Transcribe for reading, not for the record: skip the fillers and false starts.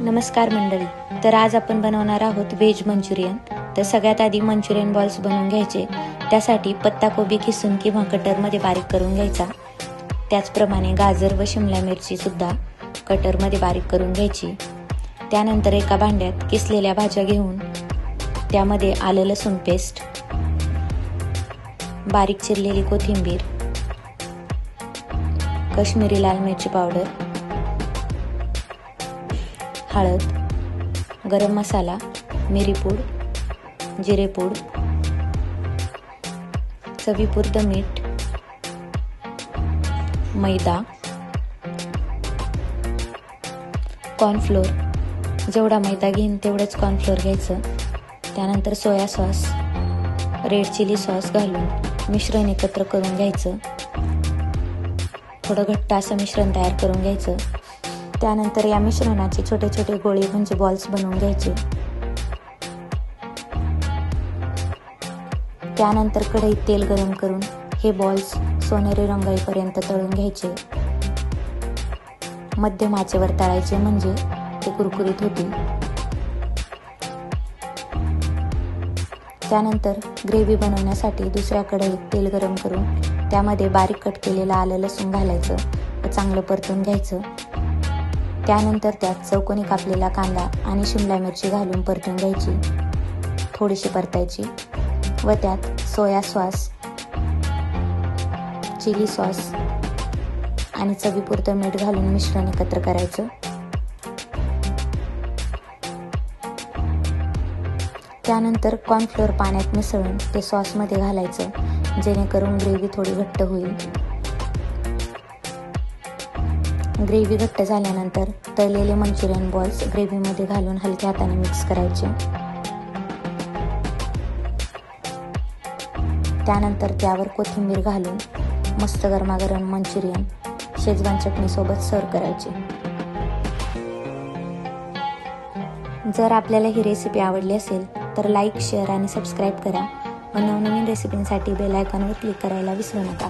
नमस्कार मंडळी. तर आज आपण बनवणार आहोत व्हेज मंचुरियन. तर सगळ्यात आधी मंचुरियन बॉल्स बनवून घ्यायचे. त्यासाठी पत्ताकोबी किसून किंवा कटरमध्ये बारीक करून घ्यायचा. त्याचप्रमाणे गाजर व शिमला मिरची सुद्धा कटरमध्ये बारीक करून घ्यायची. त्यानंतर एका भांड्यात किसलेल्या भाज्या घेऊन त्यामध्ये आलं लसूण पेस्ट, बारीक चिरलेली कोथिंबीर, काश्मीरी लाल मिरची पावडर, हळद, गरम मसाला, मिरीपूड, जिरेपूड, चवीपुरतं मीठ, मैदा, कॉर्नफ्लोअर, जेवढा मैदा घेईन तेवढंच कॉर्नफ्लोअर घ्यायचं. त्यानंतर soya sauce, red chilli sauce घालून मिश्रण एकत्र करून घ्यायचं. थोडं घट्ट असं मिश्रण तयार करून घ्यायचं. त्यानंतर या मिश्रणाचे छोटे छोटे गोळे म्हणजे बॉल्स बनवून घ्यायचे. त्यानंतर कढईत तेल गरम करून हे बॉल्स सोनेरी रंगाईपर्यंत तळून घ्यायचे. मध्यम आचेवर तळायचे म्हणजे ते कुरकुरीत होतील. त्यानंतर ग्रेव्ही बनवण्यासाठी दुसऱ्या कढईत तेल गरम करून त्यामध्ये बारीक कट केलेलं आलं लसूण घालायचं व चांगलं परतून घ्यायचं. त्यानंतर त्यात चौकोनी कापलेला कांदा आणि शिमला मिरची घालून परतून घ्यायची, थोडीशी परतायची व त्यात सोया सॉस, चिली सॉस आणि चवीपुरतं मीठ घालून मिश्रण एकत्र करायचं. त्यानंतर कॉर्नफ्लोअर पाण्यात मिसळून ते सॉसमध्ये घालायचं जेणेकरून ग्रेव्ही थोडी घट्ट होईल. ग्रेव्ही घट्ट झाल्यानंतर तळलेले मंचुरियन बॉल्स ग्रेव्हीमध्ये घालून हलक्या हाताने मिक्स करायचे. त्यानंतर त्यावर कोथिंबीर घालून मस्त गरमागरम मंचुरियन शेजवान चटणीसोबत सर्व करायचे. जर आपल्याला ही रेसिपी आवडली असेल तर लाईक, शेअर आणि सबस्क्राईब करा व नवनवीन रेसिपींसाठी बेल आयकॉनवर क्लिक करायला विसरू नका.